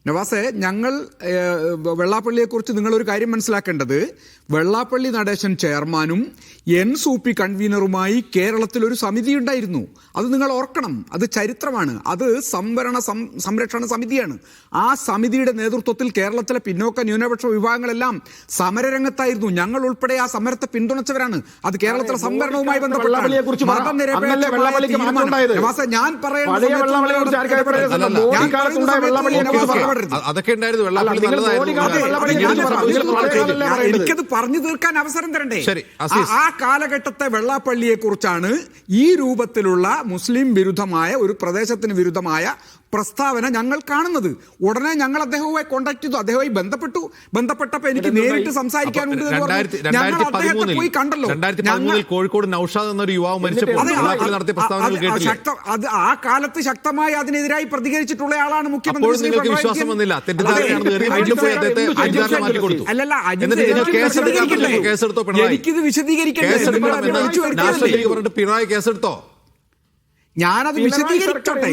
നവാസെ, ഞങ്ങൾ വെള്ളാപ്പള്ളിയെക്കുറിച്ച് നിങ്ങളൊരു കാര്യം മനസ്സിലാക്കേണ്ടത്, വെള്ളാപ്പള്ളി നടേശൻ ചെയർമാനും NSUP കൺവീനറുമായി കേരളത്തിലൊരു സമിതി ഉണ്ടായിരുന്നു. അത് നിങ്ങൾ ഓർക്കണം, അത് ചരിത്രമാണ്. അത് സംരക്ഷണ സമിതിയാണ്. ആ സമിതിയുടെ നേതൃത്വത്തിൽ കേരളത്തിലെ പിന്നോക്ക ന്യൂനപക്ഷ വിഭാഗങ്ങളെല്ലാം സമരരംഗത്തായിരുന്നു. ഞങ്ങൾ ഉൾപ്പെടെ ആ സമരത്തെ പിന്തുണച്ചവരാണ്. അത് കേരളത്തിലെ സംവരണവുമായി ബന്ധപ്പെട്ട ഞാൻ എനിക്കത് പറഞ്ഞു തീർക്കാൻ അവസരം തരണ്ടേ? ആ കാലഘട്ടത്തെ വെള്ളാപ്പള്ളിയെ കുറിച്ചാണ് ഈ രൂപത്തിലുള്ള മുസ്ലിം വിരുദ്ധമായ ഒരു പ്രദേശത്തിന് വിരുദ്ധമായ പ്രസ്താവന ഞങ്ങൾ കാണുന്നത്. ഉടനെ ഞങ്ങൾ അദ്ദേഹവുമായി കോൺടാക്ട് ചെയ്തു, അദ്ദേഹവുമായി ബന്ധപ്പെട്ടപ്പോൾ എനിക്ക് നേരിട്ട് സംസാരിക്കാനുണ്ട്. പോയി കണ്ടല്ലോ. കോഴിക്കോട് നൗഷാദ് എന്നൊരു യുവാവ് മരിച്ചപ്പോൾ അത് ആ കാലത്ത് ശക്തമായി അതിനെതിരായി പ്രതികരിച്ചിട്ടുള്ള ആളാണ് മുഖ്യമന്ത്രി. അല്ലല്ല, എനിക്കിത് വിശദീകരിക്കണ്ടേ? പിണറായി കേസെടുത്തോ? ഞാനത് വിശദീകരിച്ചോട്ടെ,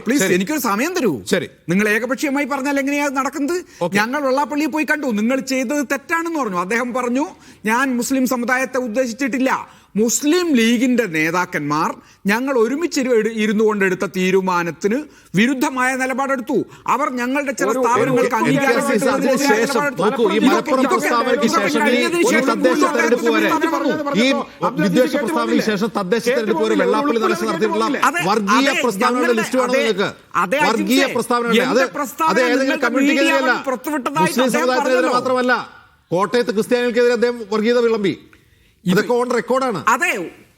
പ്ലീസ്. എനിക്കൊരു സമയം തരൂ. ശരി, നിങ്ങൾ ഏകപക്ഷീയമായി പറഞ്ഞാൽ എങ്ങനെയാണ് നടക്കുന്നത്? ഞങ്ങൾ വെള്ളാപ്പള്ളിയിൽ പോയി കണ്ടു, നിങ്ങൾ ചെയ്തത് തെറ്റാണെന്ന് പറഞ്ഞു. അദ്ദേഹം പറഞ്ഞു, ഞാൻ മുസ്ലിം സമുദായത്തെ ഉദ്ദേശിച്ചിട്ടില്ല. മുസ്ലിം ലീഗിന്റെ നേതാക്കന്മാർ ഞങ്ങൾ ഒരുമിച്ച് ഇരുന്നു കൊണ്ടെടുത്ത തീരുമാനത്തിന് വിരുദ്ധമായ നിലപാടെടുത്തു. അവർ ഞങ്ങളുടെ ചില സ്ഥാപനങ്ങൾക്ക് ശേഷം തദ്ദേശ തെരഞ്ഞെടുപ്പ് വരെ വെള്ളാപ്പള്ളി നടത്തി നടത്തിയിട്ടുള്ള വർഗീയ പ്രസ്താവനകളുടെ ലിസ്റ്റ് വേണം നിങ്ങൾക്ക്. വർഗീയ പ്രസ്താവനകളുടെ അത് ഏതെങ്കിലും കമ്മ്യൂണിറ്റിക്കെതിരെയല്ല, മുസ്ലിം സമുദായത്തിനെതിരെ മാത്രമല്ല, കോട്ടയത്ത് ക്രിസ്ത്യാനികൾക്കെതിരെ അദ്ദേഹം വർഗീയത വിളമ്പി. ഇതൊക്കെ ഓൺ റെക്കോർഡാണ്. അതെ,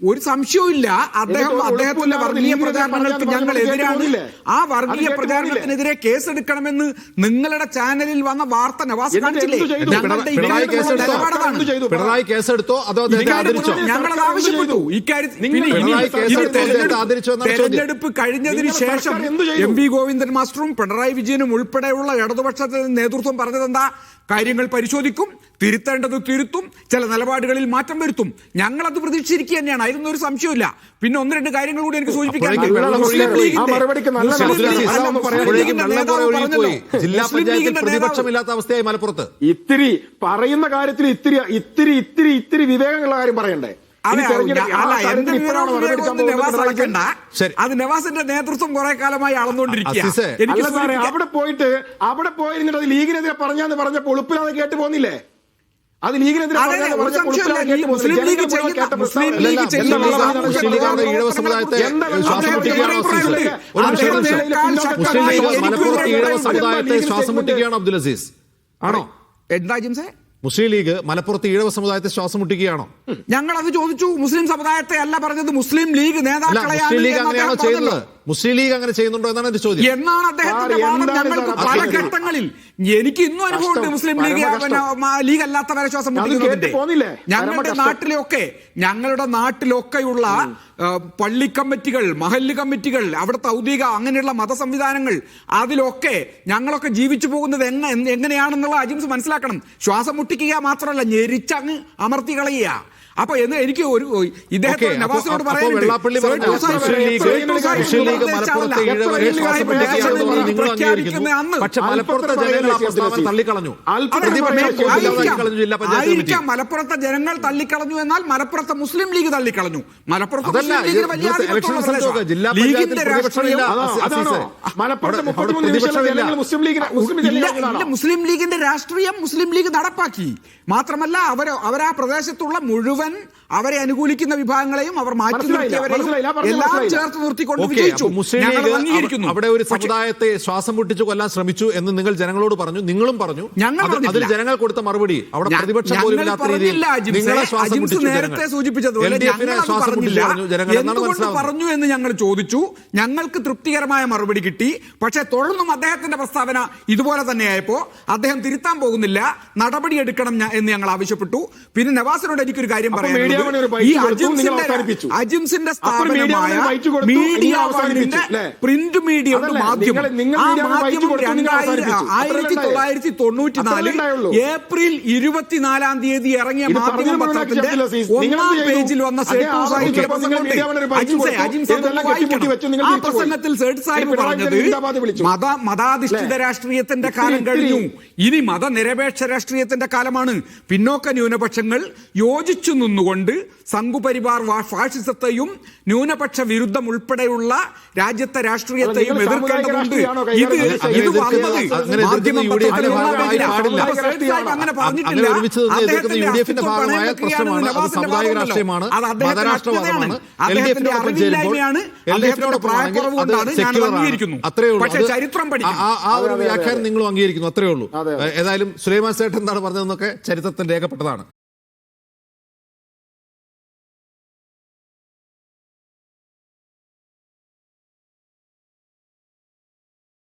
ഒരു സംശയവുമില്ല. അദ്ദേഹത്തിന്റെ വർഗീയ പ്രചാരണങ്ങൾക്ക് ഞങ്ങൾ എതിരാണ്. ആ വർഗീയ പ്രചാരണത്തിനെതിരെ കേസെടുക്കണമെന്ന് നിങ്ങളുടെ ചാനലിൽ വന്ന വാർത്ത നവാസ് കാണിച്ചില്ലേ? പിണറായി കേസെടുത്തോ അതോ ഞങ്ങളത് ആവശ്യപ്പെട്ടു. തെരഞ്ഞെടുപ്പ് കഴിഞ്ഞതിന് ശേഷം MP ഗോവിന്ദൻ മാസ്റ്ററും പിണറായി വിജയനും ഉൾപ്പെടെയുള്ള ഇടതുപക്ഷ നേതൃത്വം പറഞ്ഞതെന്താ? കാര്യങ്ങൾ പരിശോധിക്കും, തിരുത്തേണ്ടത് തിരുത്തും, ചില നിലപാടുകളിൽ മാറ്റം വരുത്തും. ഞങ്ങളത് പ്രതീക്ഷിച്ചിരിക്കുക തന്നെയാണ്, അതിലൊന്നും ഒരു സംശയമില്ല. പിന്നെ ഒന്ന് രണ്ട് കാര്യങ്ങൾ കൂടി എനിക്ക് സൂചിപ്പിക്കാനുണ്ട്. പ്രതിപക്ഷമില്ലാത്ത അവസ്ഥയായി മലപ്പുറത്ത് ഇത്തിരി പറയുന്ന കാര്യത്തിൽ ഇത്തിരി വിവേകമുള്ള കാര്യം പറയണ്ടേ? അത് നവാസിന്റെ നേതൃത്വം കുറെ കാലമായി അളന്നുകൊണ്ടിരിക്കുക. അവിടെ പോയിരുന്നിട്ട് അത് ലീഗിനെതിരെ പറഞ്ഞപ്പോൾ ഉളുപ്പില്ലാതെ കേട്ട് പോന്നില്ലേ? അത് ലീഗിനെതിരെ ഈഴവ സമുദായത്തെ ശ്വാസം മുട്ടിക്കുകയാണ് അബ്ദുൽ അസീസ്, ആണോ? എന്താ ജിംസേ? മുസ്ലിം ലീഗ് മലപ്പുറത്ത് ഈഴവ സമുദായത്തെ ശ്വാസം മുട്ടിക്കുകയാണോ? ഞങ്ങളത് ചോദിച്ചു. മുസ്ലിം സമുദായത്തെ അല്ല പറഞ്ഞത്, മുസ്ലിം ലീഗ് നേതാക്കളെയാണ്. മുസ്ലിം ലീഗ് അങ്ങനെ ചെയ്യുന്നുണ്ടോ എന്നാണ് എന്റെ ചോദ്യം. എന്നാണ് അദ്ദേഹത്തിന്റെ വാദം. ഞങ്ങൾക്ക് പല ഘട്ടങ്ങളിൽ എനിക്ക് ഇന്നും അനുഭവമുണ്ട് മുസ്ലിം ലീഗ് അല്ലാത്തവരെ ശ്വാസം മുട്ടിക്കുന്നതിന്റെ. ഞങ്ങളുടെ നാട്ടിലൊക്കെയുള്ള പള്ളി കമ്മിറ്റികൾ, മഹല്ല് കമ്മിറ്റികൾ, അവിടുത്തെ ഔദ്യോഗിക അങ്ങനെയുള്ള മതസംവിധാനങ്ങൾ, അതിലൊക്കെ ഞങ്ങളൊക്കെ ജീവിച്ചു പോകുന്നത് എങ്ങനെയാണെന്നുള്ള അജിംസ് മനസ്സിലാക്കണം. ശ്വാസം മുട്ടിക്കുക മാത്രമല്ല, ഞെരിച്ചങ്ങ് അമർത്തി കളയുക. അപ്പൊ എനിക്ക് ഒരു ഇദ്ദേഹത്തെ നവാസിനോട് പറയുന്നത് മലപ്പുറത്തെ ജനങ്ങൾ തള്ളിക്കളഞ്ഞു എന്നാൽ മലപ്പുറത്തെ മുസ്ലിം ലീഗ് തള്ളിക്കളഞ്ഞു. മലപ്പുറത്തെ മുസ്ലിം ലീഗിന്റെ രാഷ്ട്രീയം മുസ്ലിം ലീഗ് നടപ്പാക്കി. മാത്രമല്ല അവരാ പ്രദേശത്തുള്ള മുഴുവൻ അവരെ അനുകൂലിക്കുന്ന വിഭാഗങ്ങളെയും അവർ മാറ്റി നിർത്തിയവരെയും എല്ലാം ചേർത്ത് നിർത്തിക്കൊണ്ട് വിജയിച്ചു. അവിടെ ഒരു സമുദായത്തെ ശ്വാസം മുട്ടിച്ചു കൊല്ലാൻ ശ്രമിച്ചു എന്ന് നിങ്ങൾ ജനങ്ങളോട് പറഞ്ഞു, നിങ്ങളും പറഞ്ഞു. അതിൽ ജനങ്ങൾ കൊടുത്ത മറുപടി അവിടെ പ്രതിപക്ഷം പോലും നേരത്തെ സൂചിപ്പിച്ചതുപോലെ എന്തുകൊണ്ട് പറഞ്ഞു എന്ന് ഞങ്ങൾ ചോദിച്ചു. ഞങ്ങൾക്ക് തൃപ്തികരമായ മറുപടി കിട്ടി. പക്ഷേ തുടർന്നും അദ്ദേഹത്തിന്റെ പ്രസ്താവന ഇതുപോലെ തന്നെയായപ്പോ അദ്ദേഹം തിരുത്താൻ പോകുന്നില്ല, നടപടിയെടുക്കണം എന്ന് ഞങ്ങൾ ആവശ്യപ്പെട്ടു. പിന്നെ നവാസിനോട് എനിക്കൊരു കാര്യം പറയാനുള്ളത് ഒരു ഈ ബൈറ്റ് കൊടുത്തു, നിങ്ങൾ അവസാനിപ്പിച്ചു. അജിംസിന്റെ അപ്പോൾ മീഡിയ സ്ഥാപനമായ ഒരു ബൈറ്റ് കൊടുത്തു, മീഡിയ നിങ്ങൾ അവസാനിപ്പിച്ചു, വണ്ണിന്റെ അല്ലേ? പ്രിന്റ് മീഡിയ ഉണ്ട് അതല്ല, മാധ്യമം. നിങ്ങൾ ആ മീഡിയ ഒരു ബൈറ്റ് മാധ്യമം കൊടുത്തു, നിങ്ങൾ അവസാനിപ്പിച്ചു. 1994 ഏപ്രിൽ 24 തീയതി ഇറങ്ങിയ ഇത് മാധ്യമ പറഞ്ഞു പത്രത്തിന്റെ മനസ്സിലാക്കിയില്ല, സീസ്. നിങ്ങൾ ഒന്നാം എന്ത് ചെയ്തു? പേജിൽ വന്ന അതേ സേഠ് സാഹിബ് ചിലപ്പോൾ നിങ്ങൾ മീഡിയ വണ്ണിന് ഒരു ബൈറ്റ് കൊടുത്തു, ഇതെല്ലാം കെട്ടിപ്പൊട്ടി വെച്ചു, നിങ്ങൾ ആ തിരിച്ചു പോയി. പ്രസംഗത്തിൽ സേഠ് സാഹിബ് പിണറായി പറഞ്ഞത് വിജയൻ ജിന്ദാബാദ് വിളിച്ചു. മതാധിഷ്ഠിത രാഷ്ട്രീയത്തിന്റെ കാലം കഴിഞ്ഞു, ഇനി മതനിരപേക്ഷ രാഷ്ട്രീയത്തിന്റെ കാലമാണ്. പിന്നോക്ക ന്യൂനപക്ഷങ്ങൾ യോജിച്ചു നിന്നുകൊണ്ട് സംഘുപരിവാർ ഫാഷിസത്തെയും ന്യൂനപക്ഷ വിരുദ്ധം ഉൾപ്പെടെയുള്ള രാജ്യത്തെ രാഷ്ട്രീയത്തെയും നിങ്ങൾ എതിർക്കേണ്ടതുണ്ട്. സാമുദായിക ഇത് രാഷ്ട്രീയമാണ് ഇത് വന്നത് അങ്ങനെ മാധ്യമ എതിർക്കുന്ന പത്രത്തിൽ ഭാഗമായി പാടില്ല. അപ്പോൾ സേഠ് സാഹിബ് അങ്ങനെ പറഞ്ഞിട്ടില്ല. അങ്ങനെ ഒരുമിച്ച് നിന്ന് എതിർക്കുന്ന അദ്ദേഹത്തിന്റെ യുഡിഎഫിന്റെ അസ്തിത്വം ഭാഗമായ പണയം പ്രശ്നമാണ്. വെക്കുകയാണ് അത് സമുദായിക രാഷ്ട്രീയമാണ്, അത് അദ്ദേഹത്തിന്റെ മതരാഷ്ട്രവാദമാണ്. അദ്ദേഹത്തിന്റെ അറിവില്ലായ്മയാണ്, അദ്ദേഹത്തിന്റെ പ്രായക്കുറവ് കൊണ്ടാണ് ഞാൻ അംഗീകരിക്കുന്നു. അത്രേ ഉള്ളൂ. പക്ഷേ ചരിത്രം പഠിക്കണം. ആ ഒരു വ്യാഖ്യാനം നിങ്ങളും അംഗീകരിക്കുന്നു, അത്രേ ഉള്ളൂ. ഏതായാലും സുലൈമാൻ സേഠ് എന്താണ് പറഞ്ഞതെന്നൊക്കെ ചരിത്രത്തിൽ രേഖപ്പെട്ടതാണ്.